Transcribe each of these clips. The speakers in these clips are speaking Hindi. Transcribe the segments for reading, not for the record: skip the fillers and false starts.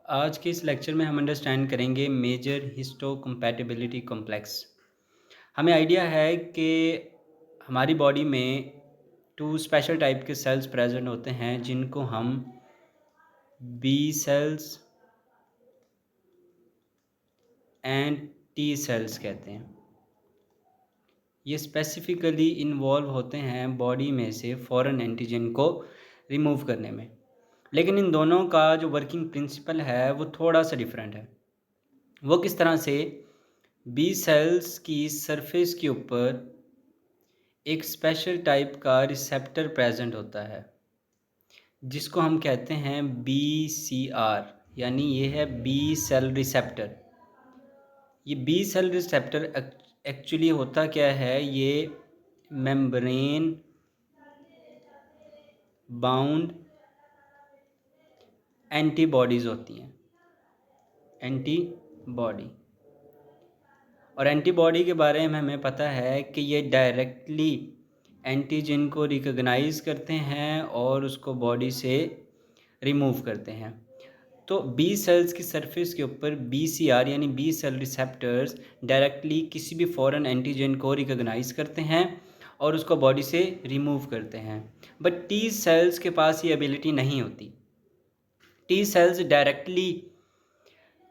आज के इस लेक्चर में हम अंडरस्टैंड करेंगे मेजर हिस्टोकम्पैटिबिलिटी कॉम्प्लेक्स। हमें आइडिया है कि हमारी बॉडी में टू स्पेशल टाइप के सेल्स प्रेजेंट होते हैं जिनको हम B cells and T cells कहते हैं। ये स्पेसिफिकली इन्वॉल्व होते हैं बॉडी में से फॉरेन एंटीजन को रिमूव करने में, लेकिन इन दोनों का जो वर्किंग प्रिंसिपल है वो थोड़ा सा डिफरेंट है। वो किस तरह से, बी सेल्स की सरफेस के ऊपर एक स्पेशल टाइप का रिसेप्टर प्रेजेंट होता है जिसको हम कहते हैं BCR, यानी ये है बी सेल रिसेप्टर। ये बी सेल रिसेप्टर एक्चुअली होता क्या है, ये मेम्ब्रेन बाउंड एंटीबॉडीज़ होती हैं, एंटीबॉडी। और एंटीबॉडी के बारे में हमें पता है कि ये डायरेक्टली एंटीजन को रिकॉग्नाइज करते हैं और उसको बॉडी से रिमूव करते हैं। तो बी सेल्स की सरफेस के ऊपर BCR यानी बी सेल रिसेप्टर्स डायरेक्टली किसी भी फॉरेन एंटीजन को रिकॉग्नाइज करते हैं और उसको बॉडी से रिमूव करते हैं। बट टी सेल्स के पास ये एबिलिटी नहीं होती। टी सेल्स डायरेक्टली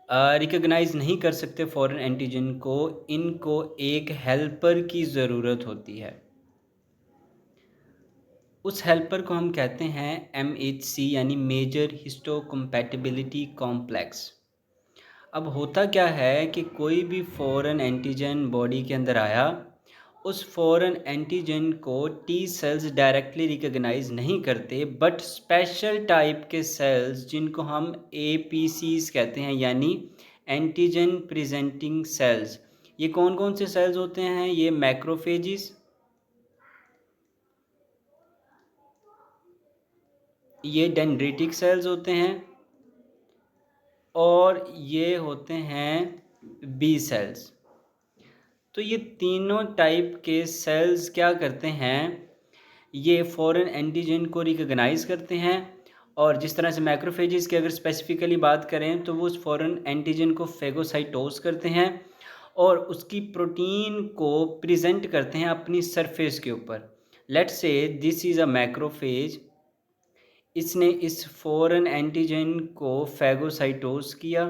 रिकॉग्नाइज नहीं कर सकते फॉरेन एंटीजन को, इनको एक हेल्पर की ज़रूरत होती है। उस हेल्पर को हम कहते हैं MHC यानी मेजर हिस्टोकम्पैटिबिलिटी कॉम्प्लेक्स। अब होता क्या है कि कोई भी फॉरेन एंटीजन बॉडी के अंदर आया, उस फॉरेन एंटीजन को टी सेल्स डायरेक्टली रिकॉग्नाइज नहीं करते, बट स्पेशल टाइप के सेल्स जिनको हम APCs कहते हैं यानी एंटीजन प्रेजेंटिंग सेल्स। ये कौन कौन से सेल्स होते हैं? ये मैक्रोफेजिस, ये डेंड्रिटिक सेल्स होते हैं और ये होते हैं बी सेल्स। तो ये तीनों टाइप के सेल्स क्या करते हैं, ये फॉरेन एंटीजन को रिकॉग्नाइज करते हैं। और जिस तरह से मैक्रोफेजेस की अगर स्पेसिफिकली बात करें तो वो उस फॉरेन एंटीजन को फेगोसाइटोज करते हैं और उसकी प्रोटीन को प्रेजेंट करते हैं अपनी सरफेस के ऊपर। Let's say this is a macrophage, इसने इस फॉरेन एंटीजन को फेगोसाइटोज किया।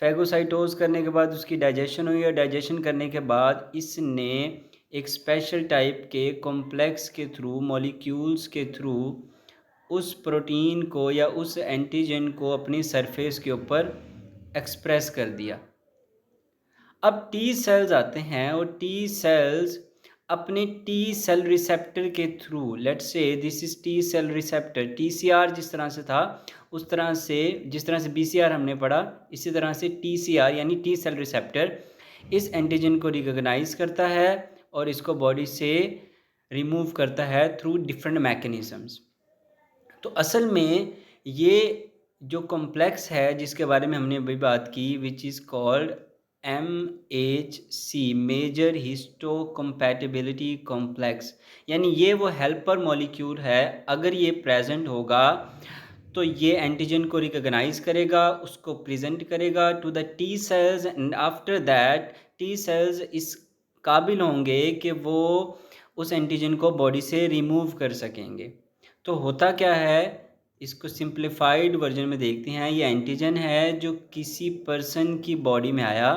फेगोसाइटोज करने के बाद उसकी डाइजेशन हुई और डाइजेशन करने के बाद इसने एक स्पेशल टाइप के कॉम्प्लेक्स के थ्रू, मॉलिक्यूल्स के थ्रू उस प्रोटीन को या उस एंटीजन को अपनी सरफेस के ऊपर एक्सप्रेस कर दिया। अब टी सेल्स आते हैं और टी सेल्स अपने टी सेल रिसेप्टर के through, let's say this is T cell receptor, TCR जिस तरह से था उस तरह से, जिस तरह से BCR हमने पढ़ा, इसी तरह से TCR यानी टी सेल रिसेप्टर इस एंटीजन को रिकॉग्नाइज करता है और इसको बॉडी से रिमूव करता है थ्रू डिफरेंट मैकेनिज़म्स। तो असल में ये जो कॉम्प्लेक्स है जिसके बारे में हमने अभी बात की, which is called MHC major histocompatibility complex, यानी ये वो हेल्पर मॉलिक्यूल है। अगर ये प्रेजेंट होगा तो ये एंटीजन को रिकॉग्नाइज करेगा, उसको प्रेजेंट करेगा to the T cells and after that T cells इस काबिल होंगे कि वो उस एंटीजन को बॉडी से रिमूव कर सकेंगे। तो होता क्या है, इसको सिंप्लीफाइड वर्जन में देखते हैं। ये एंटीजन है जो किसी पर्सन की बॉडी में आया।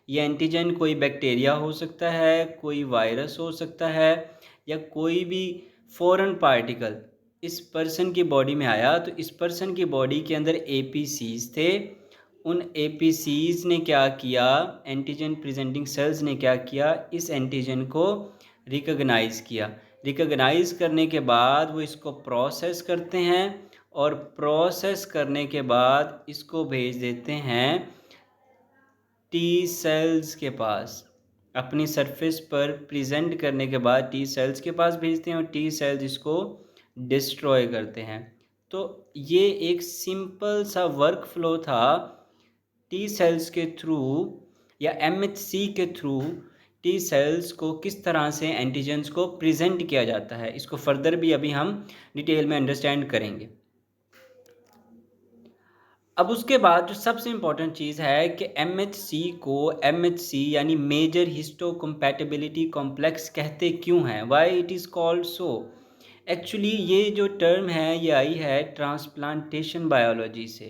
ये एंटीजन कोई बैक्टीरिया हो सकता है, कोई वायरस हो सकता है, या कोई भी फॉरेन पार्टिकल इस पर्सन की बॉडी में आया। तो इस पर्सन की बॉडी के अंदर APCs थे। उन APCs ने क्या किया, एंटीजन प्रेजेंटिंग सेल्स ने क्या किया, इस एंटीजन को रिकॉग्नाइज किया। रिकॉग्नाइज करने के बाद वो इसको प्रोसेस करते हैं और प्रोसेस करने के बाद इसको भेज देते हैं टी सेल्स के पास। अपनी सरफेस पर प्रेजेंट करने के बाद टी सेल्स के पास भेजते हैं और टी सेल्स इसको डिस्ट्रॉय करते हैं। तो ये एक सिंपल सा वर्क फ्लो था टी सेल्स के थ्रू या MHC के थ्रू टी सेल्स को किस तरह से एंटीजन्स को प्रेजेंट किया जाता है। इसको फर्दर भी अभी हम डिटेल में अंडरस्टैंड करेंगे। अब उसके बाद जो सबसे इम्पोर्टेंट चीज़ है कि MHC को MHC यानी मेजर हिस्टोकम्पैटिबिलिटी कॉम्प्लेक्स कहते क्यों हैं, why it is called so. Actually ये जो टर्म है ये आई है ट्रांसप्लांटेशन बायोलॉजी से,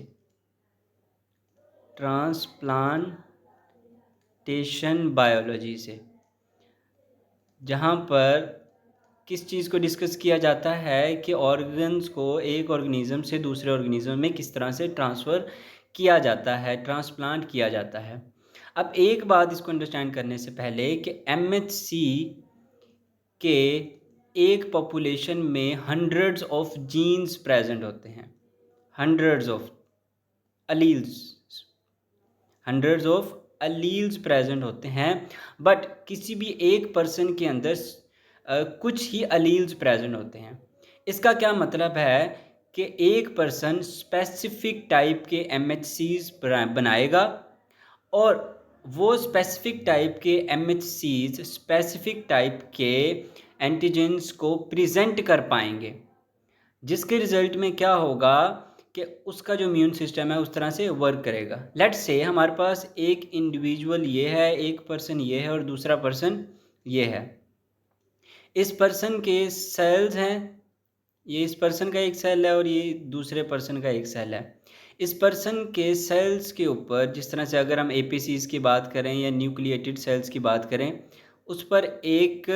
ट्रांसप्लांटेशन बायोलॉजी से, जहाँ पर किस चीज़ को डिस्कस किया जाता है कि ऑर्गन्स को एक ऑर्गेनिज्म से दूसरे ऑर्गेनिज्म में किस तरह से ट्रांसफ़र किया जाता है, ट्रांसप्लांट किया जाता है। अब एक बात इसको अंडरस्टैंड करने से पहले कि MHC के एक पॉपुलेशन में हंड्रेड्स ऑफ जीन्स प्रेजेंट होते हैं, hundreds of alleles, hundreds of alleles present होते हैं, बट किसी भी एक पर्सन के अंदर कुछ ही अलील्स प्रेजेंट होते हैं। इसका क्या मतलब है कि एक पर्सन स्पेसिफिक टाइप के MHCs बनाएगा और वो स्पेसिफिक टाइप के MHCs स्पेसिफिक टाइप के एंटीजेंस को प्रेजेंट कर पाएंगे, जिसके रिजल्ट में क्या होगा कि उसका जो इम्यून सिस्टम है उस तरह से वर्क करेगा। लेट्स से हमारे पास एक इंडिविजुअल ये है, एक पर्सन ये है और दूसरा पर्सन ये है। इस पर्सन के सेल्स हैं, ये इस पर्सन का एक सेल है और ये दूसरे पर्सन का एक सेल है। इस पर्सन के सेल्स के ऊपर जिस तरह से अगर हम APCs की बात करें या न्यूक्लिएटेड सेल्स की बात करें, उस पर एक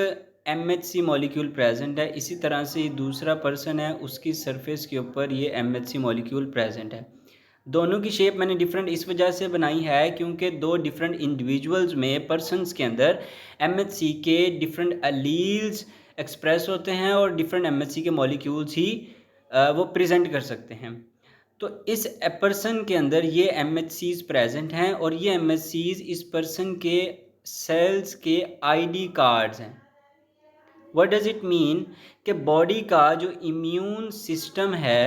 MHC मॉलिक्यूल प्रेजेंट है। इसी तरह से दूसरा पर्सन है, उसकी सरफेस के ऊपर ये MHC मॉलिक्यूल प्रेजेंट है। दोनों की शेप मैंने डिफरेंट इस वजह से बनाई है क्योंकि दो डिफरेंट इंडिविजुअल्स में पर्सनस के अंदर MHC के डिफरेंट अलील्स एक्सप्रेस होते हैं और डिफरेंट MHC के मॉलिक्यूल्स ही वो प्रेजेंट कर सकते हैं। तो इस पर्सन के अंदर ये MHCs प्रेजेंट हैं और ये MHCs इस पर्सन के सेल्स के ID कार्ड्स हैं। व्हाट डज़ इट मीन कि बॉडी का जो इम्यून सिस्टम है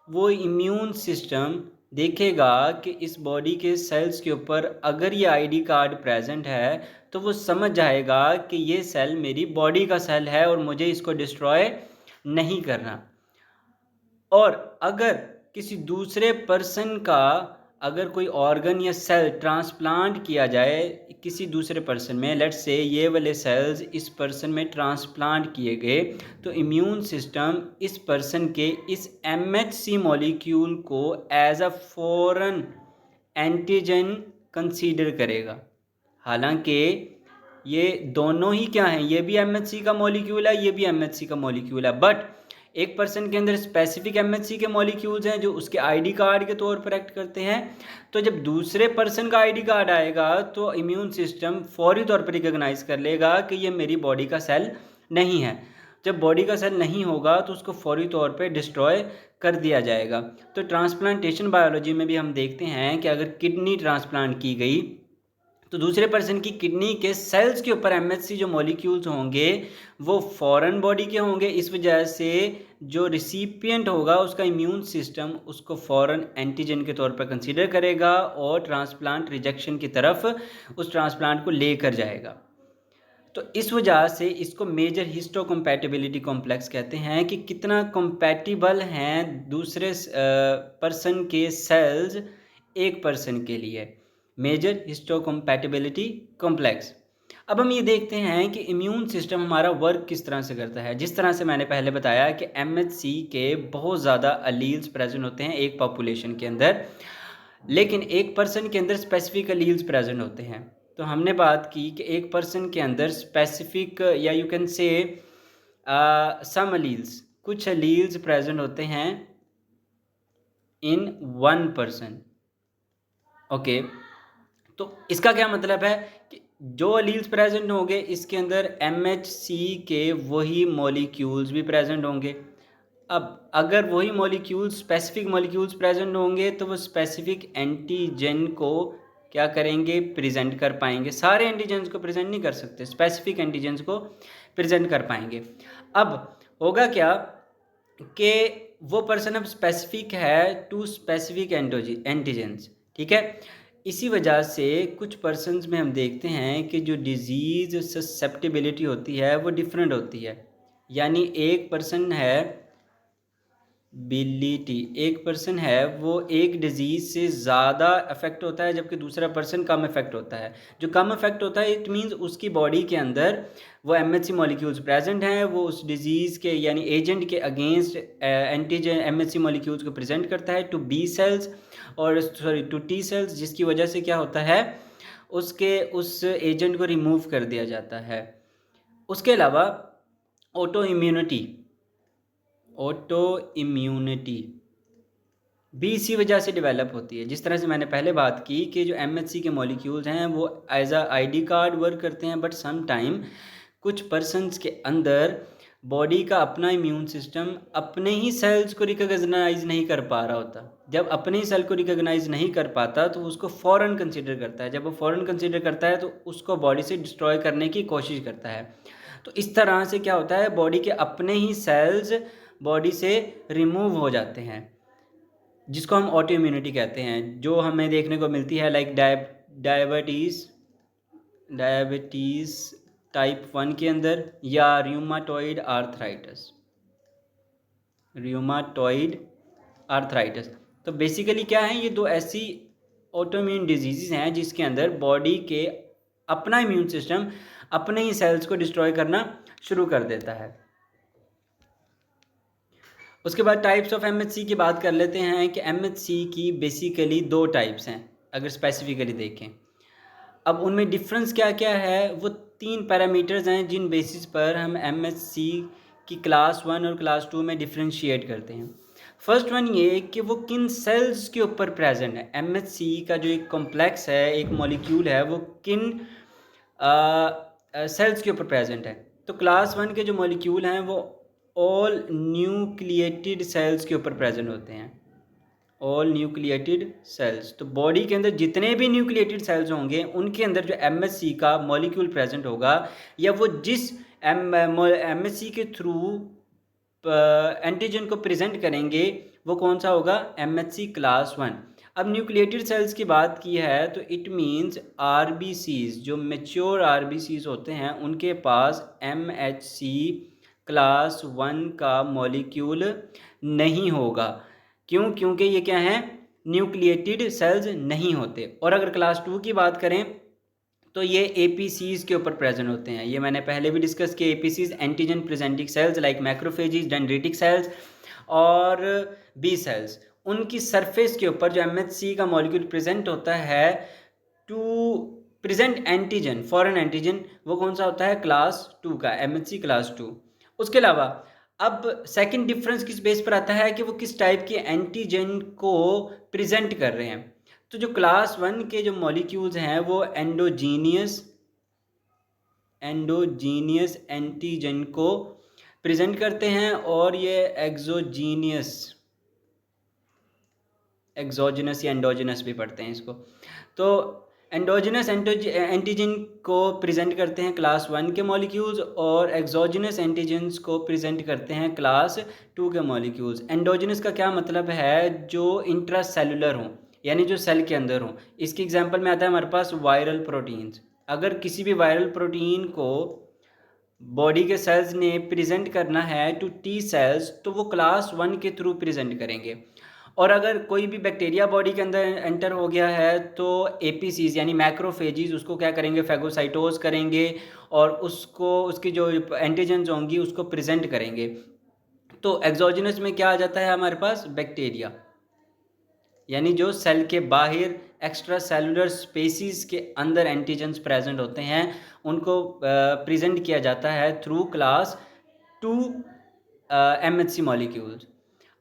वो इम्यून सिस्टम देखेगा कि इस बॉडी के सेल्स के ऊपर अगर ये ID कार्ड प्रेजेंट है तो वो समझ जाएगा कि ये सेल मेरी बॉडी का सेल है और मुझे इसको डिस्ट्रॉय नहीं करना। और अगर किसी दूसरे पर्सन का अगर कोई ऑर्गन या सेल ट्रांसप्लांट किया जाए किसी दूसरे पर्सन में, लेट्स से ये वाले सेल्स इस पर्सन में ट्रांसप्लांट किए गए, तो इम्यून सिस्टम इस पर्सन के इस MHC मॉलिक्यूल को as a foreign antigen consider करेगा। हालांकि ये दोनों ही क्या हैं, ये भी MHC का मॉलिक्यूल है, ये भी MHC का मॉलिक्यूल है, बट एक पर्सन के अंदर स्पेसिफिक MHC के मॉलिक्यूल्स हैं जो उसके ID कार्ड के तौर पर एक्ट करते हैं। तो जब दूसरे पर्सन का ID कार्ड आएगा तो इम्यून सिस्टम फौरी तौर पर रिकॉग्नाइज कर लेगा कि ये मेरी बॉडी का सेल नहीं है। जब बॉडी का सेल नहीं होगा तो उसको फौरी तौर पे डिस्ट्रॉय कर दिया जाएगा। तो ट्रांसप्लांटेशन बायोलॉजी में भी हम देखते हैं कि अगर किडनी ट्रांसप्लांट की गई तो दूसरे पर्सन की किडनी के सेल्स के ऊपर MHC जो मॉलिक्यूल्स होंगे वो फॉरेन बॉडी के होंगे। इस वजह से जो रिसिपिएंट होगा उसका इम्यून सिस्टम उसको फॉरेन एंटीजन के तौर पर कंसीडर करेगा और ट्रांसप्लांट रिजेक्शन की तरफ उस ट्रांसप्लांट को लेकर जाएगा। तो इस वजह से इसको मेजर हिस्टोकम्पैटिबिलिटी कॉम्प्लेक्स कहते हैं कि कितना कंपैटिबल हैं दूसरे पर्सन के सेल्स एक पर्सन के लिए, मेजर हिस्टोकम्पैटिबिलिटी कॉम्प्लेक्स। अब हम ये देखते हैं कि इम्यून सिस्टम हमारा वर्क किस तरह से करता है। जिस तरह से मैंने पहले बताया कि MHC के बहुत ज़्यादा अलील्स प्रेजेंट होते हैं एक पॉपुलेशन के अंदर, लेकिन एक पर्सन के अंदर स्पेसिफिक अलील्स प्रेजेंट होते हैं। तो हमने बात की कि एक पर्सन के अंदर स्पेसिफिक या you can say some alleles, कुछ अलील्स प्रेजेंट होते हैं इन वन पर्सन। ओके, तो इसका क्या मतलब है कि जो अलील्स प्रेजेंट होंगे इसके अंदर MHC के वही मॉलिक्यूल्स भी प्रेजेंट होंगे। अब अगर वही मॉलिक्यूल्स स्पेसिफिक मॉलिक्यूल्स प्रेजेंट होंगे तो वो स्पेसिफिक एंटीजन को क्या करेंगे, प्रेजेंट कर पाएंगे। सारे एंटीजन्स को प्रेजेंट नहीं कर सकते, स्पेसिफिक एंटीजन्स को प्रेजेंट कर पाएंगे। अब होगा क्या कि वो पर्सन अब स्पेसिफिक है टू स्पेसिफिक एंटीजन्स, ठीक है। इसी वजह से कुछ पर्सन्स में हम देखते हैं कि जो डिजीज़ ससेप्टिबिलिटी होती है वो डिफरेंट होती है। यानी एक पर्सन है एक पर्सन है वो एक डिजीज़ से ज़्यादा अफेक्ट होता है जबकि दूसरा पर्सन कम अफेक्ट होता है। जो कम अफेक्ट होता है इट मीन्स उसकी बॉडी के अंदर वो एमएचसी मॉलिक्यूल्स प्रेजेंट हैं, वो उस डिजीज़ के यानी एजेंट के अगेंस्ट एंटीजन एमएचसी मॉलिक्यूल्स को प्रेजेंट करता है टू बी सेल्स और टू टी सेल्स, जिसकी वजह से क्या होता है उसके उस एजेंट को रिमूव कर दिया जाता है। उसके अलावा ऑटो इम्यूनिटी भी इसी वजह से डेवलप होती है। जिस तरह से मैंने पहले बात की कि जो एमएचसी के मॉलिक्यूल्स हैं वो as a ID card work करते हैं, बट सम टाइम कुछ पर्सनस के अंदर बॉडी का अपना इम्यून सिस्टम अपने ही सेल्स को रिकॉग्नाइज नहीं कर पा रहा होता। जब अपने ही सेल को रिकॉग्नाइज नहीं कर पाता तो उसको फ़ौरन कंसिडर करता है। जब वो फ़ौरन कंसिडर करता है तो उसको बॉडी से डिस्ट्रॉय करने की कोशिश करता है। तो इस तरह से क्या होता है, बॉडी के अपने ही सेल्स बॉडी से रिमूव हो जाते हैं, जिसको हम ऑटो इम्यूनिटी कहते हैं, जो हमें देखने को मिलती है लाइक डायबिटीज़ टाइप 1 के अंदर या र्यूमाटॉइड आर्थराइटिस। तो बेसिकली क्या है, ये दो ऐसी ऑटोइम्यून डिजीज़ हैं जिसके अंदर बॉडी के अपना इम्यून सिस्टम अपने ही सेल्स को डिस्ट्रॉय करना शुरू कर देता है। उसके बाद टाइप्स ऑफ एमएचसी की बात कर लेते हैं कि एमएचसी की बेसिकली 2 टाइप्स हैं अगर स्पेसिफिकली देखें। अब उनमें डिफरेंस क्या क्या है, वो 3 पैरामीटर्स हैं जिन बेसिस पर हम एमएचसी की क्लास 1 और क्लास 2 में डिफ्रेंशिएट करते हैं। फर्स्ट वन ये कि वो किन सेल्स के ऊपर प्रेजेंट है। एमएचसी का जो एक कॉम्प्लेक्स है, एक मॉलिक्यूल है, वो किन सेल्स के ऊपर प्रेजेंट है। तो क्लास 1 के जो मॉलिक्यूल हैं वो ऑल न्यूक्लिएटेड सेल्स के ऊपर प्रेजेंट होते हैं। ऑल न्यूक्लिएटेड सेल्स, तो बॉडी के अंदर जितने भी न्यूक्लिएटेड सेल्स होंगे उनके अंदर जो एमएचसी का मॉलिक्यूल प्रेजेंट होगा या वो जिस एमएचसी के थ्रू एंटीजन को प्रेजेंट करेंगे वो कौन सा होगा, एमएचसी क्लास 1। अब न्यूक्लिएटेड सेल्स की बात की है तो इट मीन्स आरबीसीज, जो मेच्योर आरबीसीज होते हैं उनके पास एमएचसी क्लास 1 का मॉलिक्यूल नहीं होगा। क्यों? क्योंकि ये क्या है, न्यूक्लिएटेड सेल्स नहीं होते। और अगर क्लास 2 की बात करें तो ये एपीसीज के ऊपर प्रेजेंट होते हैं। ये मैंने पहले भी डिस्कस किया, APCs antigen presenting cells like macrophages, dendritic cells और बी सेल्स, उनकी सरफेस के ऊपर जो एमएचसी का मॉलिक्यूल प्रेजेंट होता है to present antigen, foreign antigen, वो कौन सा होता है, क्लास 2 का, एमएचसी क्लास 2। उसके अलावा अब सेकंड डिफरेंस किस बेस पर आता है कि वो किस टाइप के एंटीजन को प्रेजेंट कर रहे हैं। तो जो क्लास 1 के जो मॉलिक्यूल्स हैं वो एंडोजीनियस एंटीजन को प्रेजेंट करते हैं और ये एक्सोजिनस या एंडोजिनस भी पढ़ते हैं इसको। तो एंडोजिनस एंटीजन को प्रेजेंट करते हैं क्लास 1 के मॉलिक्यूल्स और एक्सोजिनस एंटीजन्स को प्रेजेंट करते हैं क्लास 2 के मॉलिक्यूल्स। एंडोजिनस का क्या मतलब है, जो इंट्रासेलुलर हों, यानी जो सेल के अंदर हों। इसकी एग्जांपल में आता है हमारे पास वायरल प्रोटीन्स। अगर किसी भी वायरल प्रोटीन को बॉडी के सेल्स ने प्रेजेंट करना है टू टी सेल्स तो वो क्लास 1 के थ्रू प्रेजेंट करेंगे। और अगर कोई भी बैक्टीरिया बॉडी के अंदर एंटर हो गया है तो एपीसीज यानी मैक्रोफेजीज उसको क्या करेंगे, फैगोसाइटोज करेंगे और उसको उसकी जो एंटीजन्स होंगी उसको प्रेजेंट करेंगे। तो एक्सोजिनस में क्या आ जाता है हमारे पास, बैक्टीरिया, यानी जो सेल के बाहर एक्स्ट्रा सेलुलर स्पेसीज के अंदर एंटीजन्स प्रेजेंट होते हैं उनको प्रेजेंट किया जाता है थ्रू क्लास 2 एमएचसी मॉलिक्यूल्स।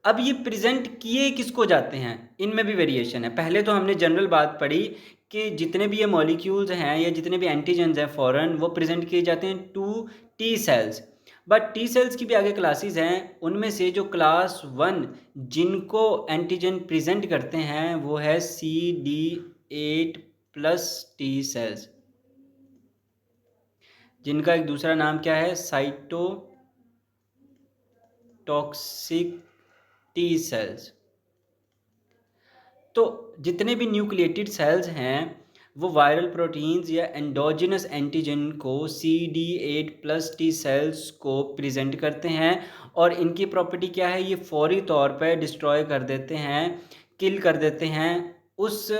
अब ये प्रेजेंट किए किसको जाते हैं, इनमें भी वेरिएशन है। पहले तो हमने जनरल बात पढ़ी कि जितने भी ये मॉलिक्यूल्स हैं या जितने भी एंटीजन्स हैं फॉरेन, वो प्रेजेंट किए जाते हैं to T cells. But T cells की भी आगे क्लासेस हैं, उनमें से जो क्लास 1 जिनको एंटीजन प्रेजेंट करते हैं वो है CD8 प्लस टी सेल्स, जिनका एक दूसरा नाम क्या है, साइटोटॉक्सिक टी सेल्स। तो जितने भी न्यूक्लिएटेड सेल्स हैं वो वायरल प्रोटीन्स या एंडोजिनस एंटीजन को CD8+ टी सेल्स को प्रेजेंट करते हैं और इनकी प्रॉपर्टी क्या है, ये फौरी तौर पर डिस्ट्रॉय कर देते हैं, किल कर देते हैं उस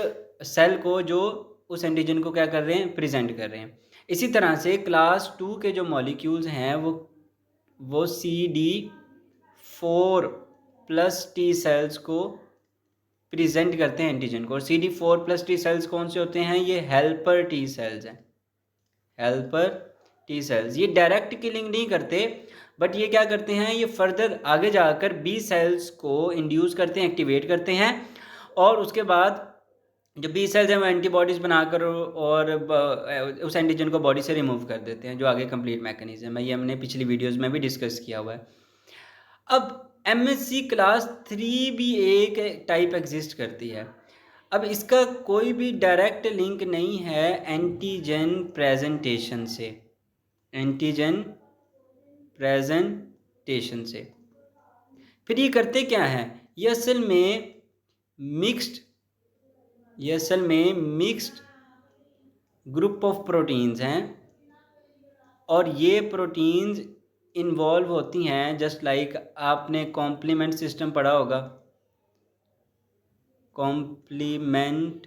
सेल को जो उस एंटीजन को क्या कर रहे हैं, प्रेजेंट कर रहे हैं। इसी तरह से क्लास 2 के जो मॉलिक्यूल्स हैं वो CD4+ टी सेल्स को प्रेजेंट करते हैं एंटीजन को। और CD4+ टी सेल्स कौन से होते हैं, ये हेल्पर टी सेल्स हैं। हेल्पर टी सेल्स ये डायरेक्ट किलिंग नहीं करते, बट ये क्या करते हैं, ये फर्दर आगे जाकर बी सेल्स को इंड्यूस करते हैं, एक्टिवेट करते हैं, और उसके बाद जो बी सेल्स हैं वो एंटीबॉडीज़ बनाकर और उस एंटीजन को बॉडी से रिमूव कर देते हैं, जो आगे कंप्लीट मैकेनिज्म है। ये हमने पिछली वीडियोज़ में भी डिस्कस किया हुआ है। अब MSC क्लास 3 भी एक टाइप एग्जिस्ट करती है। अब इसका कोई भी डायरेक्ट लिंक नहीं है एंटीजन प्रेजेंटेशन से, एंटीजन प्रेजेंटेशन से। फिर ये करते क्या है, ये असल में मिक्स्ड ग्रुप ऑफ प्रोटीन्स हैं, और ये प्रोटीन्स इन्वॉल्व होती हैं जस्ट लाइक आपने कॉम्प्लीमेंट सिस्टम पढ़ा होगा। कॉम्प्लीमेंट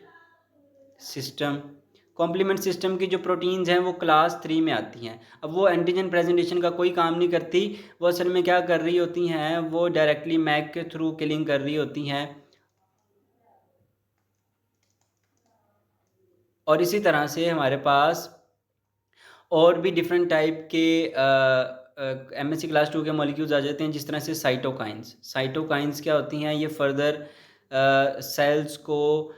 सिस्टम की जो प्रोटीन्स हैं वो क्लास 3 में आती हैं। अब वो एंटीजन प्रेजेंटेशन का कोई काम नहीं करती, वो असल में क्या कर रही होती हैं, वो डायरेक्टली मैक के थ्रू किलिंग कर रही होती हैं। और इसी तरह से हमारे पास और भी डिफरेंट टाइप के MSC क्लास 2 के मॉलिक्यूल्स आ जाते हैं, जिस तरह से साइटोकाइंस क्या होती हैं, ये फर्दर सेल्स को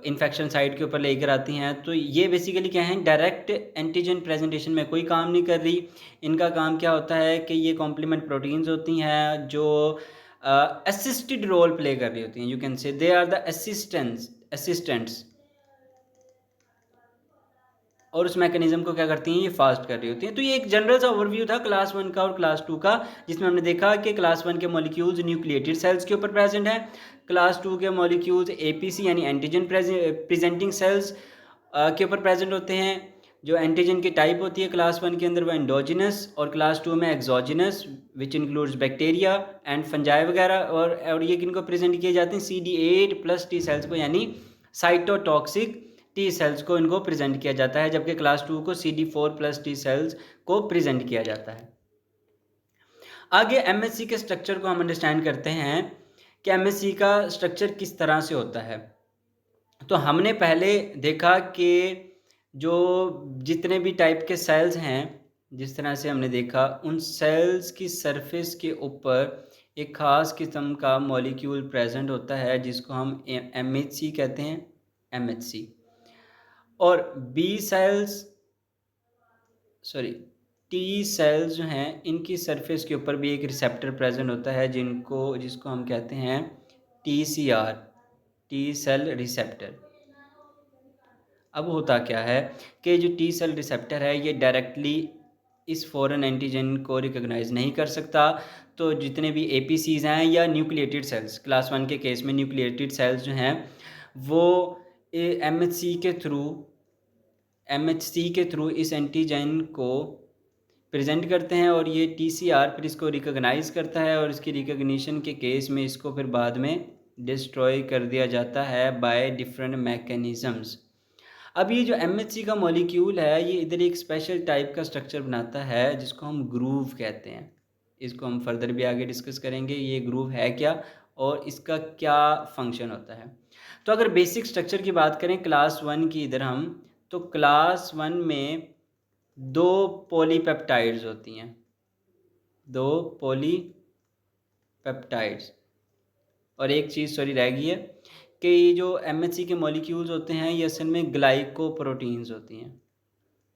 इन्फेक्शन साइट के ऊपर लेकर आती हैं। तो ये बेसिकली क्या है, डायरेक्ट एंटीजन प्रेजेंटेशन में कोई काम नहीं कर रही। इनका काम क्या होता है कि ये कॉम्प्लीमेंट प्रोटीन्स होती हैं जो असिस्टेड रोल प्ले कर रही होती हैं। यू कैन से दे आर द असिस्टेंट्स, और उस मैकेनिज्म को क्या करती हैं, ये फास्ट कर रही होती हैं। तो ये एक जनरल सा ओवरव्यू था क्लास 1 का और क्लास 2 का, जिसमें हमने देखा कि क्लास 1 के मॉलिक्यूल्स न्यूक्लिएटेड सेल्स के ऊपर प्रेजेंट है, क्लास 2 के मॉलिक्यूल्स APC यानी एंटीजन प्रेजेंटिंग सेल्स के ऊपर प्रेजेंट होते हैं। जो एंटीजन की टाइप होती है क्लास 1 के अंदर वो एंडोजिनस, और क्लास 2 में exogenous which includes bacteria and fungi वगैरह। और ये किनको प्रेजेंट किए जाते हैं, CD8+ टी सेल्स को, यानी साइटोटॉक्सिक टी सेल्स को इनको प्रेजेंट किया जाता है, जबकि क्लास 2 को CD4+ टी सेल्स को प्रेजेंट किया जाता है। आगे MSC के स्ट्रक्चर को हम अंडरस्टैंड करते हैं कि MSC का स्ट्रक्चर किस तरह से होता है। तो हमने पहले देखा कि जो जितने भी टाइप के सेल्स हैं, जिस तरह से हमने देखा, उन सेल्स की सरफेस के ऊपर एक ख़ास किस्म का मॉलिक्यूल प्रेजेंट होता है जिसको हम MHC कहते हैं, MHC। और टी सेल्स जो हैं, इनकी सरफेस के ऊपर भी एक रिसेप्टर प्रेजेंट होता है जिसको हम कहते हैं TCR, टी सेल रिसेप्टर। अब होता क्या है कि जो टी सेल रिसेप्टर है ये डायरेक्टली इस फॉरेन एंटीजन को रिकॉग्नाइज नहीं कर सकता। तो जितने भी APCs हैं या न्यूक्लिएटेड सेल्स, क्लास 1 के केस में न्यूक्लिएटेड सेल्स जो हैं वो MHC के थ्रू इस एंटीजन को प्रेजेंट करते हैं, और ये TCR फिर इसको रिकॉग्नाइज करता है, और इसकी रिकॉग्निशन के केस में इसको फिर बाद में डिस्ट्रॉय कर दिया जाता है बाय डिफरेंट मैकेनिज़म्स। अब ये जो MHC का मॉलिक्यूल है ये इधर एक स्पेशल टाइप का स्ट्रक्चर बनाता है जिसको हम ग्रूव कहते हैं। इसको हम फर्दर भी आगे डिस्कस करेंगे, ये ग्रूव है क्या और इसका क्या फंक्शन होता है। तो अगर बेसिक स्ट्रक्चर की बात करें क्लास 1 की इधर हम, तो क्लास 1 में 2 पॉलीपेप्टाइड्स होती हैं, 2 पॉलीपेप्टाइड्स। और एक चीज़ रह गई है कि ये जो MHC के मॉलिक्यूल्स होते हैं ये असल में ग्लाइकोप्रोटीन्स होती हैं,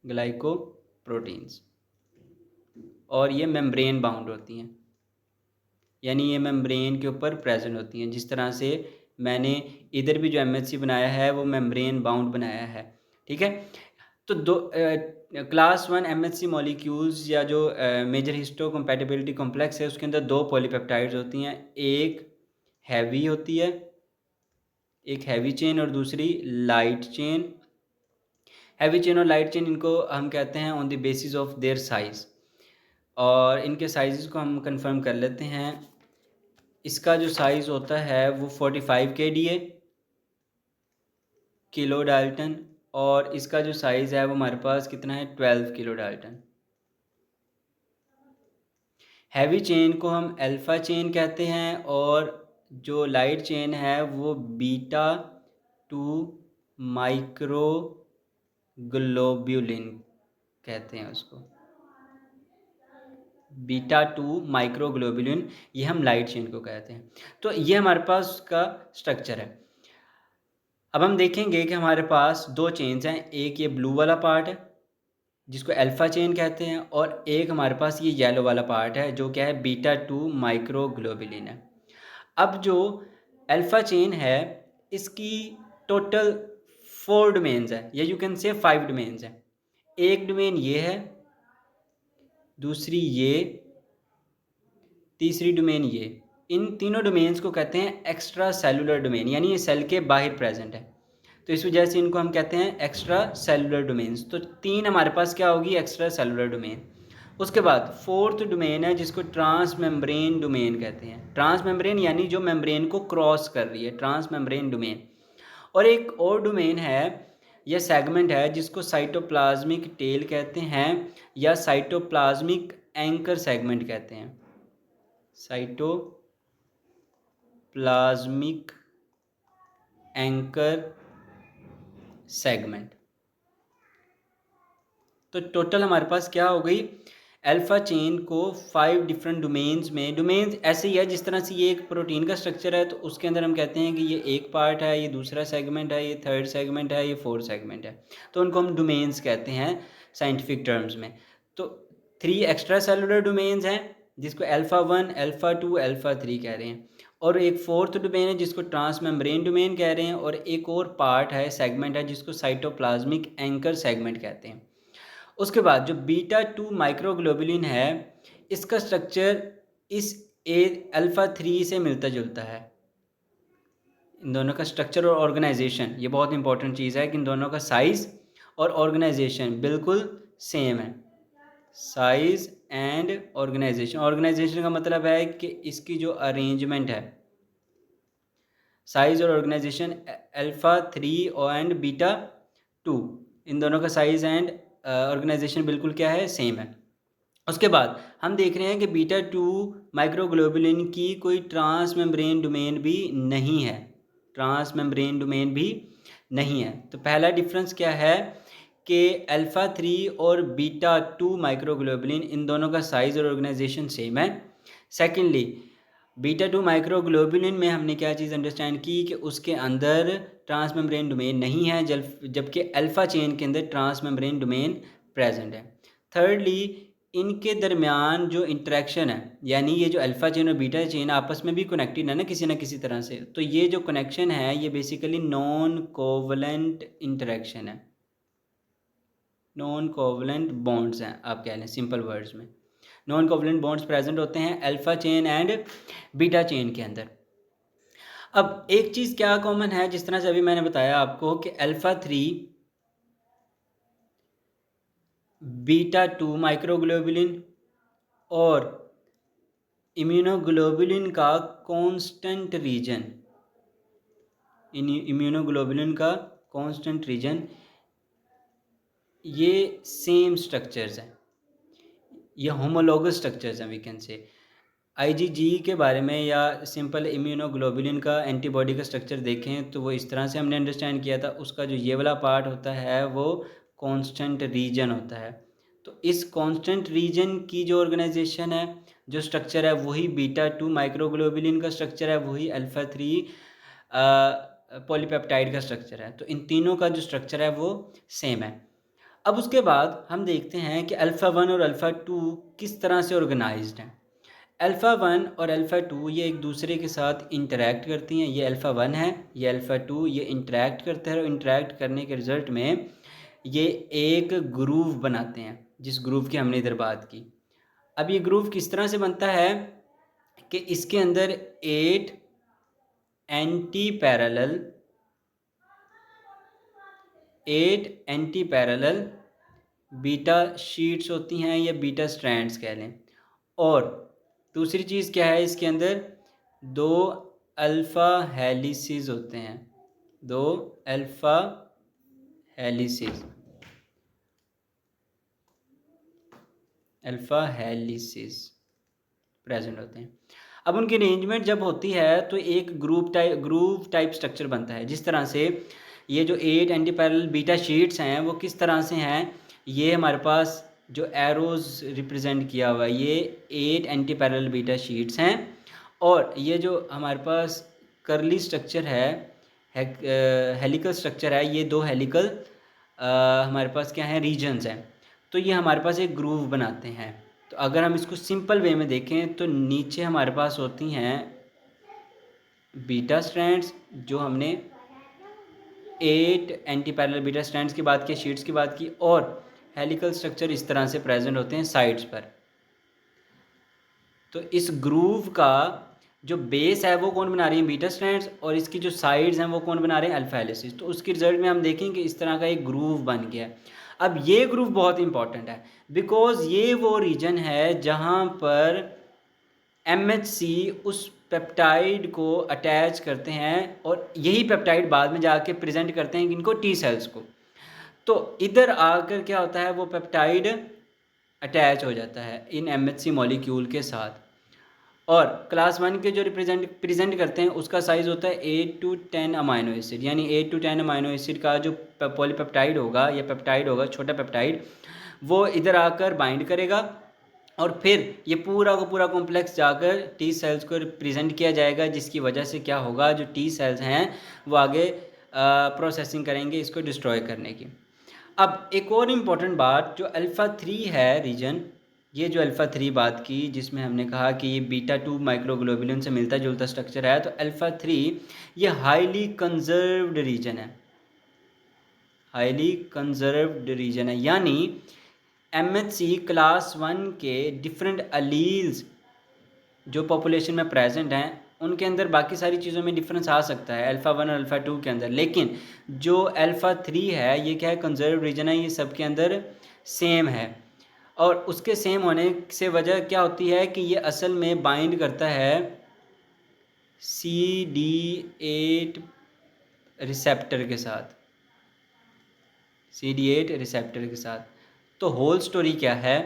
ग्लाइकोप्रोटीन्स, और ये मेम्ब्रेन बाउंड होती हैं, यानी ये मेम्ब्रेन के ऊपर प्रेजेंट होती हैं। जिस तरह से मैंने इधर भी जो MHC बनाया है वो मेम्ब्रेन बाउंड बनाया है, ठीक है। तो क्लास 1 MHC मॉलिक्यूल्स या जो मेजर हिस्टोकम्पैटिबिलिटी कॉम्प्लेक्स है उसके अंदर 2 पॉलीपेप्टाइड्स होती हैं, एक हैवी होती है, एक हैवी चेन और दूसरी लाइट चेन। हैवी चेन और लाइट चेन इनको हम कहते हैं on the basis of their size, और इनके साइज़ को हम कंफर्म कर लेते हैं। इसका जो साइज़ होता है वो 45 kDa किलो डाल्टन, और इसका जो साइज़ है वो हमारे पास कितना है 12 किलो डाल्टन। हैवी चेन को हम अल्फ़ा चेन कहते हैं, और जो लाइट चेन है वो बीटा 2 माइक्रो ग्लोब्यूलिन कहते हैं उसको, बीटा 2 माइक्रोग्लोबुलिन, ये हम लाइट चेन को कहते हैं। तो ये हमारे पास उसका स्ट्रक्चर है। अब हम देखेंगे कि हमारे पास दो चेन्स हैं, एक ये ब्लू वाला पार्ट है जिसको अल्फ़ा चेन कहते हैं, और एक हमारे पास ये येलो वाला पार्ट है जो क्या है बीटा 2 माइक्रोग्लोबुलिन है। अब जो अल्फ़ा चेन है इसकी टोटल 4 डोमेन्स है, या यू कैन से 5 डोमेन्स है। एक डोमेन ये है, दूसरी ये, तीसरी डोमेन ये। इन तीनों डोमेन्स को कहते हैं एक्स्ट्रा सेलुलर डोमेन, यानी ये सेल के बाहर प्रेजेंट है, तो इस वजह से इनको हम कहते हैं एक्स्ट्रा सेलुलर डोमेन्स। तो 3 हमारे पास क्या होगी, एक्स्ट्रा सेलुलर डोमेन। उसके बाद 4th डोमेन है जिसको ट्रांस मेम्ब्रेन डोमेन कहते हैं। ट्रांस मेम्ब्रेन यानी जो मेम्ब्रेन को क्रॉस कर रही है, ट्रांस मेम्ब्रेन डोमेन। और एक और डोमेन है या सेगमेंट है जिसको साइटोप्लाज्मिक टेल कहते हैं, या साइटोप्लाज्मिक एंकर सेगमेंट कहते हैं। Cytoplasmic anchor segment. तो टोटल हमारे पास क्या हो गई, अल्फ़ा चेन को 5 डिफरेंट डोमेन्स में, डोमेन्स ऐसे ही है जिस तरह से ये एक प्रोटीन का स्ट्रक्चर है तो उसके अंदर हम कहते हैं कि ये एक पार्ट है, ये दूसरा सेगमेंट है, ये थर्ड सेगमेंट है, ये फोर्थ सेगमेंट है, तो उनको हम डोमेन्स कहते हैं साइंटिफिक टर्म्स में। तो 3 एक्स्ट्रा सेलुलर डोमेन्स हैं जिसको अल्फ़ा 1, अल्फ़ा 2, अल्फ़ा 3 कह रहे हैं, और एक 4th डोमेन है जिसको ट्रांस मेम्ब्रेन डोमेन कह रहे हैं, और एक और पार्ट है, सेगमेंट है जिसको साइटोप्लाज्मिक एंकर सेगमेंट कहते हैं। उसके बाद जो बीटा 2 माइक्रोग्लोबुलिन है इसका स्ट्रक्चर इस अल्फ़ा 3 से मिलता जुलता है। इन दोनों का स्ट्रक्चर और ऑर्गेनाइजेशन, ये बहुत इंपॉर्टेंट चीज़ है कि इन दोनों का साइज़ और ऑर्गेनाइजेशन बिल्कुल सेम है। साइज़ एंड ऑर्गेनाइजेशन, ऑर्गेनाइजेशन का मतलब है कि इसकी जो अरेंजमेंट है, साइज़ और ऑर्गेनाइजेशन अल्फ़ा 3 और एंड बीटा 2, इन दोनों का साइज़ एंड ऑर्गेनाइजेशन बिल्कुल क्या है, सेम है। उसके बाद हम देख रहे हैं कि बीटा 2 माइक्रोग्लोबुलिन की कोई ट्रांस मेम्ब्रेन डोमेन भी नहीं है, ट्रांस मेम्ब्रेन डोमेन भी नहीं है। तो पहला डिफरेंस क्या है कि अल्फ़ा 3 और बीटा 2 माइक्रोग्लोबुलिन इन दोनों का साइज़ और ऑर्गेनाइजेशन सेम है। सेकेंडली बीटा 2 माइक्रोग्लोबुलिन में हमने क्या चीज़ अंडरस्टैंड की कि उसके अंदर ट्रांस मेम्ब्रेन डोमेन नहीं है, जबकि अल्फ़ा चेन के अंदर ट्रांस मेम्ब्रेन डोमेन प्रेजेंट है। थर्डली इनके दरमियान जो इंटरेक्शन है, यानी ये जो अल्फ़ा चेन और बीटा चेन आपस में भी कनेक्टेड है ना किसी तरह से, तो ये जो कनेक्शन है ये बेसिकली नॉन कोवलेंट इंटरेक्शन है, नॉन कोवलेंट बॉन्ड्स हैं आप कह लें सिंपल वर्ड्स में। नॉन कोवलेंट बॉन्ड्स प्रेजेंट होते हैं alpha chain and beta chain के अंदर। अब एक चीज़ क्या कॉमन है, जिस तरह से अभी मैंने बताया आपको कि अल्फ़ा 3 बीटा 2 माइक्रोग्लोबुलिन और इम्यूनोग्लोबुलिन का कांस्टेंट रीजन, इम्यूनोग्लोबुलिन का कांस्टेंट रीजन, ये सेम स्ट्रक्चर्स हैं, ये होमोलोगस स्ट्रक्चर्स हैं वी कैन से। आईजीजी के बारे में या सिंपल इम्यूनोग्लोबुलिन का एंटीबॉडी का स्ट्रक्चर देखें तो वो इस तरह से हमने अंडरस्टैंड किया था, उसका जो ये वाला पार्ट होता है वो कांस्टेंट रीजन होता है। तो इस कांस्टेंट रीजन की जो ऑर्गेनाइजेशन है, जो स्ट्रक्चर है, वही बीटा 2 माइक्रोग्लोबुलिन का स्ट्रक्चर है, वही अल्फ़ा 3 पॉलीपेप्टाइड का स्ट्रक्चर है। तो इन तीनों का जो स्ट्रक्चर है वो सेम है। अब उसके बाद हम देखते हैं कि अल्फ़ा 1 और अल्फ़ा 2 किस तरह से ऑर्गेनाइज्ड हैं। अल्फ़ा 1 और अल्फ़ा 2 ये एक दूसरे के साथ इंटरेक्ट करती हैं। ये अल्फ़ा 1 है, ये अल्फ़ा 2, ये इंटरेक्ट करते हैं और इंटरेक्ट करने के रिज़ल्ट में ये एक ग्रूव बनाते हैं, जिस ग्रूव की हमने इधर बात की। अब ये ग्रूव किस तरह से बनता है कि इसके अंदर 8 anti parallel 8 anti parallel beta sheets होती हैं या बीटा स्ट्रैंड्स कह लें। और दूसरी चीज़ क्या है, इसके अंदर 2 अल्फ़ा हेलिसेस होते हैं, 2 alpha helices, alpha helices present होते हैं। अब उनकी अरेंजमेंट जब होती है तो एक ग्रूव टाइप स्ट्रक्चर बनता है। जिस तरह से ये जो 8 एंटी पैरेलल बीटा शीट्स हैं वो किस तरह से हैं, ये हमारे पास जो एरोज़ रिप्रेजेंट किया हुआ है ये 8 एंटी पैरेलल बीटा शीट्स हैं। और ये जो हमारे पास करली स्ट्रक्चर है, हेलिकल स्ट्रक्चर है, ये 2 हेलिकल हमारे पास क्या है, रीजन्स हैं। तो ये हमारे पास एक ग्रूव बनाते हैं। तो अगर हम इसको सिंपल वे में देखें तो नीचे हमारे पास होती हैं बीटा स्ट्रैंड्स, जो हमने 8 एंटी पैरेलल बीटा स्ट्रैंड्स की बात की, शीट्स की बात की, और हेलिकल स्ट्रक्चर इस तरह से प्रेजेंट होते हैं साइड्स पर। तो इस ग्रूव का जो बेस है वो कौन बना रही है, बीटा स्ट्रैंड्स, और इसकी जो साइड्स हैं वो कौन बना रहे हैं, अल्फा हेलिसेस। तो उसके रिजल्ट में हम देखेंगे इस तरह का एक ग्रूव बन गया। अब ये ग्रूव बहुत इंपॉर्टेंट है बिकॉज ये वो रीजन है जहाँ पर MHC उस पेप्टाइड को अटैच करते हैं और यही पेप्टाइड बाद में जाके प्रेजेंट करते हैं इनको टी सेल्स को। तो इधर आकर क्या होता है, वो पेप्टाइड अटैच हो जाता है इन MHC मॉलिक्यूल के साथ। और क्लास 1 के जो प्रेजेंट करते हैं उसका साइज़ होता है 8 to 10 अमाइनो एसिड, यानी 8 to 10 अमाइनो एसिड का जो पॉलीपेप्टाइड होगा या पेप्टाइड होगा, छोटा पेप्टाइड, वो इधर आकर बाइंड करेगा और फिर ये पूरा का पूरा कॉम्प्लेक्स जाकर टी सेल्स को रिप्रेजेंट किया जाएगा, जिसकी वजह से क्या होगा, जो टी सेल्स हैं वो आगे प्रोसेसिंग करेंगे इसको डिस्ट्रॉय करने की। अब एक और इम्पॉर्टेंट बात, जो अल्फ़ा 3 है रीजन, ये जो अल्फ़ा 3 बात की जिसमें हमने कहा कि ये बीटा 2 माइक्रोग्लोबुलिन से मिलता जुलता स्ट्रक्चर है, तो अल्फ़ा 3 ये हाईली कंजर्व्ड रीजन है, हाईली कंजर्व्ड रीजन है। यानी MHC क्लास 1 के डिफरेंट अलील्स जो पॉपुलेशन में प्रेजेंट हैं उनके अंदर बाकी सारी चीज़ों में डिफरेंस आ सकता है अल्फ़ा 1 और अल्फ़ा 2 के अंदर, लेकिन जो अल्फ़ा 3 है ये क्या है, कंजर्व रीजन है, ये सब के अंदर सेम है। और उसके सेम होने से वजह क्या होती है कि ये असल में बाइंड करता है CD8 रिसेप्टर के साथ, CD8 रिसेप्टर के साथ। तो होल स्टोरी क्या है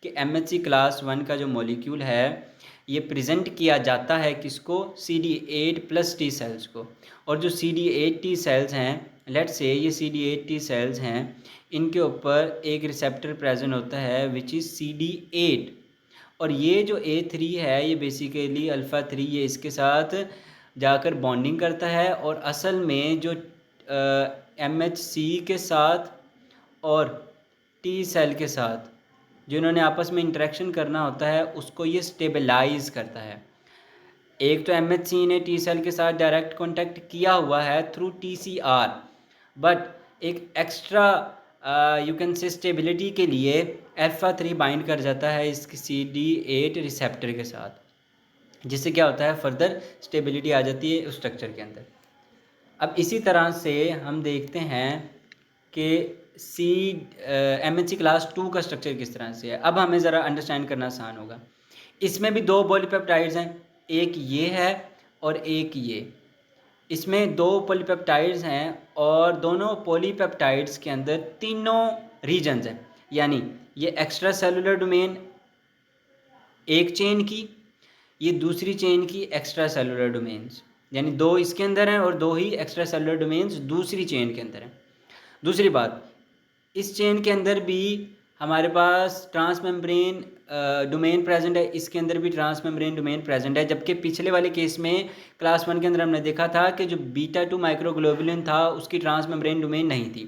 कि MHC क्लास 1 का जो मॉलिक्यूल है ये प्रेजेंट किया जाता है किसको, CD8 प्लस टी सेल्स को। और जो CD8 टी सेल्स हैं, लेट्स से ये CD8 टी सेल्स हैं, इनके ऊपर एक रिसेप्टर प्रेजेंट होता है विच इज़ CD8। और ये जो A3 है ये बेसिकली अल्फ़ा 3 ये इसके साथ जाकर बॉन्डिंग करता है और असल में जो MHC के साथ और टी सेल के साथ जिन्होंने आपस में इंटरेक्शन करना होता है उसको ये स्टेबलाइज करता है। एक तो MHC ने टी सेल के साथ डायरेक्ट कांटेक्ट किया हुआ है थ्रू TCR, बट एक एक्स्ट्रा यू कैन से स्टेबिलिटी के लिए अल्फ़ा 3 बाइंड कर जाता है इस CD8 रिसेप्टर के साथ, जिससे क्या होता है, फर्दर स्टेबिलिटी आ जाती है उस स्ट्रक्चर के अंदर। अब इसी तरह से हम देखते हैं कि MHC क्लास 2 का स्ट्रक्चर किस तरह से है। अब हमें ज़रा अंडरस्टैंड करना आसान होगा। इसमें भी 2 पॉलीपेप्टाइड्स हैं, एक ये है और एक ये। इसमें 2 पॉलीपेप्टाइड्स हैं और दोनों पॉलीपेप्टाइड्स के अंदर तीनों रीजन्स हैं, यानी ये एक्स्ट्रा सेलुलर डोमेन एक चेन की, ये दूसरी चेन की एक्स्ट्रा सेलुलर डोमेन्स, यानी 2 इसके अंदर हैं और 2 ही एक्स्ट्रा सेलुलर डोमेन्स दूसरी चेन के अंदर हैं। दूसरी बात, इस चेन के अंदर भी हमारे पास ट्रांस मेम्ब्रेन डोमेन प्रेजेंट है, इसके अंदर भी ट्रांस मेम्ब्रेन डोमेन प्रेजेंट है। जबकि पिछले वाले केस में क्लास 1 के अंदर हमने देखा था कि जो बीटा 2 माइक्रोग्लोबुलिन था उसकी ट्रांस मेम्ब्रेन डोमेन नहीं थी।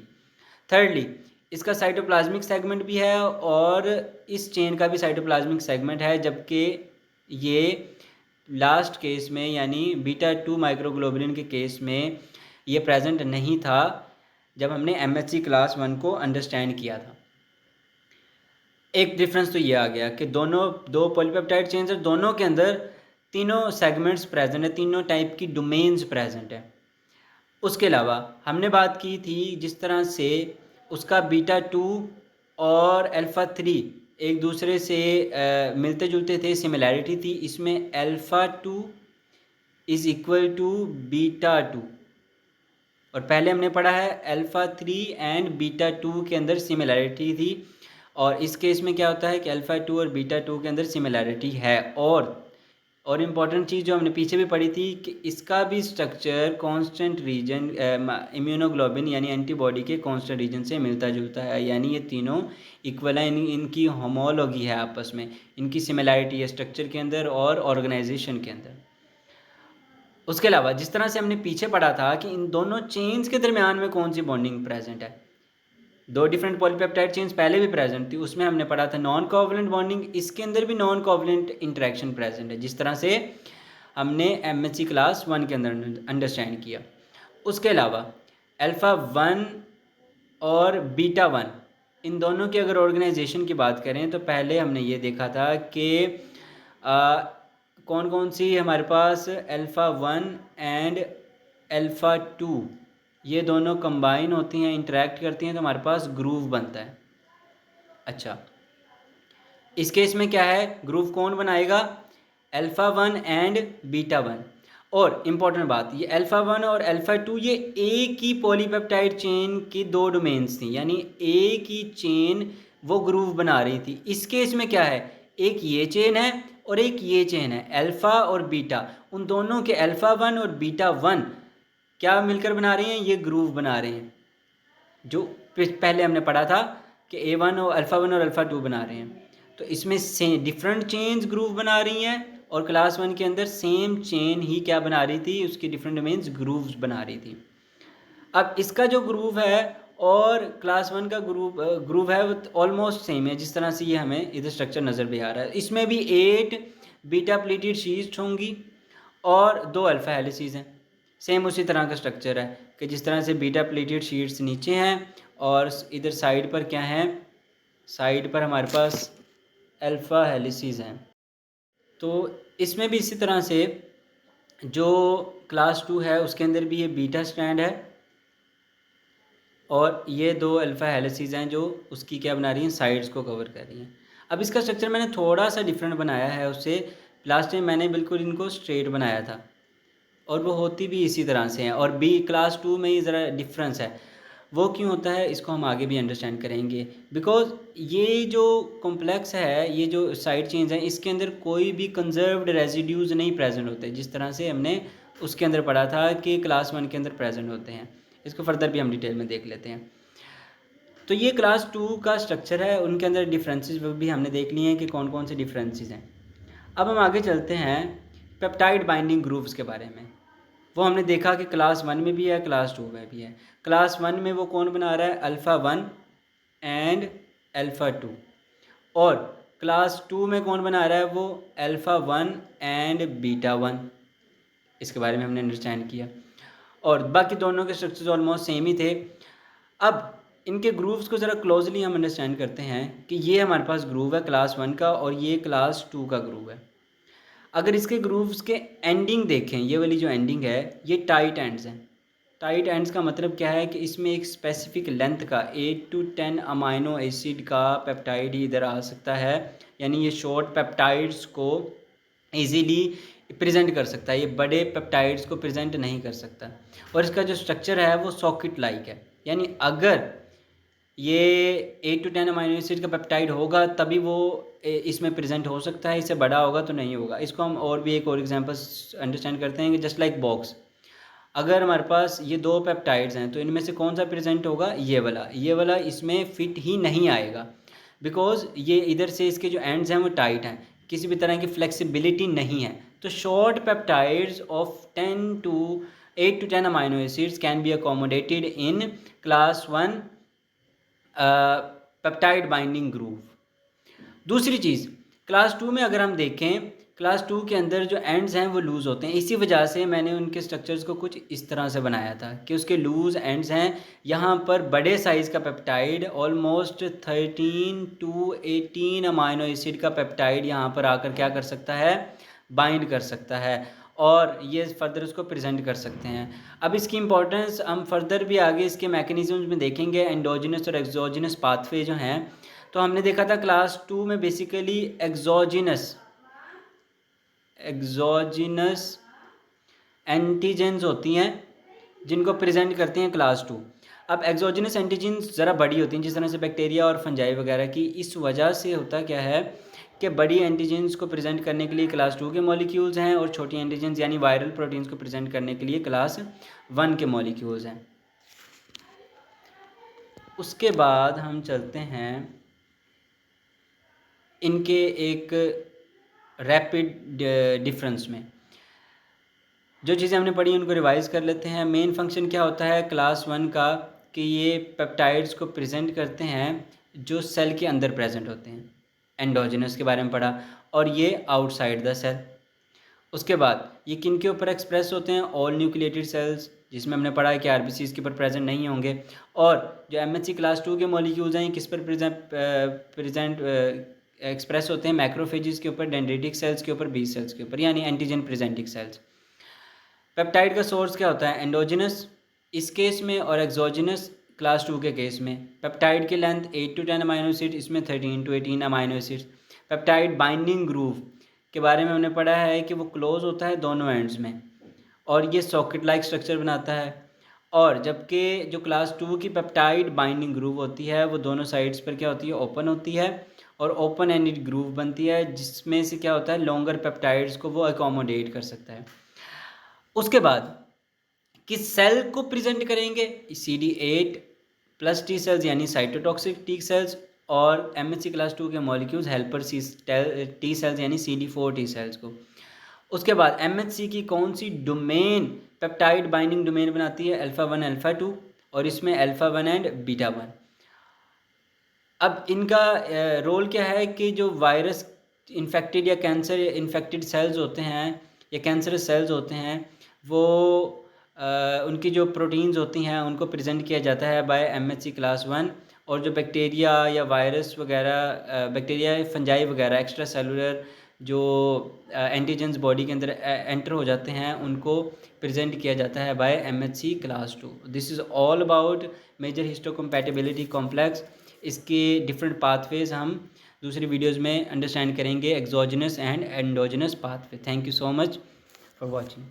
थर्डली, इसका साइटोप्लाज्मिक सेगमेंट भी है और इस चेन का भी साइटोप्लाज्मिक सेगमेंट है, जबकि ये लास्ट केस में यानी बीटा 2 माइक्रोग्लोबुलिन के केस में ये प्रेजेंट नहीं था जब हमने MHC क्लास 1 को अंडरस्टैंड किया था। एक डिफरेंस तो ये आ गया कि दोनों 2 पॉलीपेप्टाइड चेन्स है, दोनों के अंदर तीनों सेगमेंट्स प्रेजेंट है, तीनों टाइप की डोमेन्स प्रेजेंट है। उसके अलावा हमने बात की थी जिस तरह से उसका बीटा 2 और अल्फ़ा 3 एक दूसरे से मिलते जुलते थे, सिमिलैरिटी थी। इसमें alpha 2 is equal to beta 2, और पहले हमने पढ़ा है अल्फ़ा 3 एंड बीटा 2 के अंदर सिमिलैरिटी थी, और इस केस में क्या होता है कि अल्फ़ा 2 और बीटा 2 के अंदर सिमिलैरिटी है। और इम्पॉर्टेंट चीज़ जो हमने पीछे भी पढ़ी थी कि इसका भी स्ट्रक्चर कांस्टेंट रीजन इम्यूनोग्लोबिन यानी एंटीबॉडी के कांस्टेंट रीजन से मिलता जुलता है, यानी ये तीनों इक्वल है, इनकी होमोलॉगी है आपस में, इनकी सिमिलैरिटी है स्ट्रक्चर के अंदर और ऑर्गेनाइजेशन के अंदर। उसके अलावा जिस तरह से हमने पीछे पढ़ा था कि इन दोनों चेन्स के दरमियान में कौन सी बॉन्डिंग प्रेजेंट है, दो डिफरेंट पॉलीपेप्टाइड चेन्स पहले भी प्रेजेंट थी, उसमें हमने पढ़ा था नॉन कोवलेंट बॉन्डिंग। इसके अंदर भी नॉन कोवलेंट इंटरेक्शन प्रेजेंट है, जिस तरह से हमने एमएससी क्लास 1 के अंदर अंडरस्टैंड किया। उसके अलावा अल्फ़ा 1 और बीटा 1 इन दोनों की अगर ऑर्गेनाइजेशन की बात करें तो पहले हमने ये देखा था कि कौन कौन सी हमारे पास अल्फ़ा 1 एंड अल्फ़ा 2 ये दोनों कंबाइन होती हैं, इंटरेक्ट करती हैं, तो हमारे पास ग्रूव बनता है। अच्छा, इस केस में क्या है, ग्रूव कौन बनाएगा, अल्फ़ा 1 एंड बीटा 1। और इम्पॉर्टेंट बात, ये अल्फ़ा 1 और अल्फ़ा 2 ये एक ही पॉलीपेप्टाइड चेन की दो डोमेन्स थी, यानी एक ही चेन वो ग्रूव बना रही थी। इस केस में क्या है, एक ये चेन है और एक ये चेन है, अल्फ़ा और बीटा, उन दोनों के अल्फ़ा 1 और बीटा 1 क्या मिलकर बना रहे हैं, ये ग्रूव बना रहे हैं, जो पहले हमने पढ़ा था कि A1 और अल्फ़ा 1 और अल्फ़ा 2 बना रहे हैं। तो इसमें से डिफरेंट चेन्स ग्रूव बना रही हैं, और क्लास 1 के अंदर सेम चेन ही क्या बना रही थी, उसकी डिफरेंट डोमेन्स ग्रूव्स बना रही थी। अब इसका जो ग्रूव है और क्लास 1 का ग्रूव है वो ऑलमोस्ट सेम है, जिस तरह से ये हमें इधर स्ट्रक्चर नज़र भी आ रहा है। इसमें भी 8 बीटा प्लीटेड शीट्स होंगी और 2 अल्फ़ा हेलिसेस हैं। सेम उसी तरह का स्ट्रक्चर है कि जिस तरह से बीटा प्लीटेड शीट्स नीचे हैं और इधर साइड पर क्या है, साइड पर हमारे पास अल्फ़ा हेलिसेस हैं। तो इसमें भी इसी तरह से जो क्लास 2 है उसके अंदर भी ये बीटा स्ट्रैंड है और ये 2 अल्फ़ा हेलिसेस हैं जो उसकी क्या बना रही हैं, साइड्स को कवर कर रही हैं। अब इसका स्ट्रक्चर मैंने थोड़ा सा डिफरेंट बनाया है उससे, लास्ट टाइम मैंने बिल्कुल इनको स्ट्रेट बनाया था और वो होती भी इसी तरह से हैं, और बी क्लास 2 में ही ज़रा डिफरेंस है। वो क्यों होता है इसको हम आगे भी अंडरस्टैंड करेंगे, बिकॉज ये जो कॉम्प्लेक्स है, ये जो साइड चेन्स हैं, इसके अंदर कोई भी कंजर्व्ड रेजिड्यूज़ नहीं प्रेजेंट होते, जिस तरह से हमने उसके अंदर पढ़ा था कि क्लास 1 के अंदर प्रेजेंट होते हैं। इसको फर्दर भी हम डिटेल में देख लेते हैं। तो ये क्लास 2 का स्ट्रक्चर है, उनके अंदर डिफरेंसेस भी हमने देख लिए हैं कि कौन कौन से डिफरेंसेस हैं। अब हम आगे चलते हैं पेप्टाइड बाइंडिंग ग्रुप्स के बारे में। वो हमने देखा कि क्लास 1 में भी है, क्लास 2 में भी है। क्लास 1 में वो कौन बना रहा है, अल्फ़ा 1 एंड अल्फ़ा 2, और क्लास 2 में कौन बना रहा है, वो अल्फ़ा 1 एंड बीटा 1। इसके बारे में हमने अंडरस्टैंड किया, और बाकी दोनों के स्ट्रक्चर्स ऑलमोस्ट सेम ही थे। अब इनके ग्रूव्स को ज़रा क्लोजली हम अंडरस्टैंड करते हैं कि ये हमारे पास ग्रूव है क्लास 1 का और ये क्लास 2 का ग्रूव है। अगर इसके ग्रूव्स के एंडिंग देखें, ये वाली जो एंडिंग है ये टाइट एंड्स हैं। टाइट एंड्स का मतलब क्या है कि इसमें एक स्पेसिफिक लेंथ का 8 to 10 अमाइनो एसिड का पेप्टाइड ही इधर आ सकता है, यानी ये शॉर्ट पेप्टाइड्स को इजीली प्रेजेंट कर सकता है, ये बड़े पेप्टाइड्स को प्रेजेंट नहीं कर सकता। और इसका जो स्ट्रक्चर है वो सॉकेट लाइक है, यानी अगर ये 8 to 10 अमाइनो एसिड का पेप्टाइड होगा तभी वो इसमें प्रेजेंट हो सकता है, इससे बड़ा होगा तो नहीं होगा। इसको हम और भी एक और एग्जांपल अंडरस्टैंड करते हैं कि जस्ट लाइक बॉक्स, अगर हमारे पास ये 2 पेप्टाइड्स हैं तो इनमें से कौन सा प्रेजेंट होगा, ये वाला इसमें फिट ही नहीं आएगा, बिकॉज ये इधर से इसके जो एंड्स हैं वो टाइट हैं, किसी भी तरह की फ्लेक्सिबिलिटी नहीं है। तो short peptides of 8 to 10 amino acids can be accommodated in class 1 peptide binding groove. दूसरी चीज़, क्लास 2 में अगर हम देखें, क्लास 2 के अंदर जो एंड्स हैं वो लूज़ होते हैं। इसी वजह से मैंने उनके स्ट्रक्चर्स को कुछ इस तरह से बनाया था कि उसके लूज़ एंड्स हैं। यहाँ पर बड़े साइज़ का peptide almost 13 to 18 amino acid का पेप्टाइड यहाँ पर आकर क्या कर सकता है, बाइंड कर सकता है। और ये फर्दर उसको प्रेजेंट कर सकते हैं। अब इसकी इंपॉर्टेंस हम फर्दर भी आगे इसके मैकेनिज्म्स में देखेंगे, एंडोजिनस और एक्सोजिनस पाथवे जो हैं। तो हमने देखा था क्लास 2 में बेसिकली एक्सोजिनस एंटीजेंस होती हैं जिनको प्रेजेंट करते हैं क्लास 2। अब एक्सोजिनस एंटीजेंस ज़रा बड़ी होती हैं, जिस तरह से बैक्टीरिया और फंजाई वगैरह की। इस वजह से होता क्या है कि बड़ी एंटीजेंस को प्रेजेंट करने के लिए क्लास 2 के मॉलिक्यूल्स हैं, और छोटी एंटीजेंस यानी वायरल प्रोटीन्स को प्रेजेंट करने के लिए क्लास 1 के मॉलिक्यूल्स हैं। उसके बाद हम चलते हैं इनके एक रैपिड डिफरेंस में। जो चीज़ें हमने पढ़ी उनको रिवाइज़ कर लेते हैं। मेन फंक्शन क्या होता है क्लास 1 का, कि ये पेप्टाइड्स को प्रेजेंट करते हैं जो सेल के अंदर प्रेजेंट होते हैं। एंडोजिनस के बारे में पढ़ा, और ये आउटसाइड द सेल। उसके बाद ये किन के ऊपर एक्सप्रेस होते हैं, ऑल न्यूक्लिएटेड सेल्स, जिसमें हमने पढ़ा है कि आरबीसी इसके ऊपर प्रेजेंट नहीं होंगे। और जो एमएचसी क्लास 2 के मॉलिक्यूल्स हैं किस पर प्रेजेंट एक्सप्रेस होते हैं, मैक्रोफेजेस के ऊपर, डेंड्रिटिक सेल्स के ऊपर, बी सेल्स के ऊपर, यानी एंटीजन प्रेजेंटिंग सेल्स। पेप्टाइड का सोर्स क्या होता है, एंडोजिनस इस केस में, और एक्सोजिनस क्लास 2 के केस में। पेप्टाइड की लेंथ 8 to 10 अमाइनो एसिड, इसमें 13 to 18 amino acids. Peptide binding groove के बारे में हमने पढ़ा है कि वो क्लोज होता है दोनों एंड्स में, और ये सॉकेट लाइक स्ट्रक्चर बनाता है। और जबकि जो क्लास 2 की पेप्टाइड बाइंडिंग ग्रूव होती है वो दोनों साइड्स पर क्या होती है, ओपन होती है, और ओपन एंडेड ग्रूव बनती है, जिसमें से क्या होता है लॉन्गर पेप्टाइड्स को वो अकोमोडेट कर सकता है। उसके बाद किस सेल को प्रेजेंट करेंगे, CD8 प्लस टी सेल्स यानी साइटोटॉक्सिक टी सेल्स, और MHC क्लास 2 के मॉलिक्यूल्स हेल्पर टी सेल्स यानी CD4 टी सेल्स को। उसके बाद MHC की कौन सी डोमेन पेप्टाइड बाइंडिंग डोमेन बनाती है, अल्फा 1 अल्फा 2, और इसमें अल्फा 1 एंड बीटा 1। अब इनका रोल क्या है कि जो वायरस इन्फेक्टेड या कैंसर इन्फेक्टेड सेल्स होते हैं या कैंसरस सेल्स होते हैं, वो उनकी जो प्रोटीन्स होती हैं उनको प्रेजेंट किया जाता है बाय MHC क्लास 1। और जो बैक्टीरिया या वायरस वगैरह, बैक्टीरिया फंजाई वगैरह एक्स्ट्रा सेलुलर जो एंटीजेंस बॉडी के अंदर एंटर हो जाते हैं, उनको प्रेजेंट किया जाता है by MHC class 2। This is all about major histocompatibility complex. इसके डिफरेंट पाथवेज हम दूसरी वीडियोज़ में अंडरस्टैंड करेंगे, exogenous and endogenous pathway. Thank you so much for watching.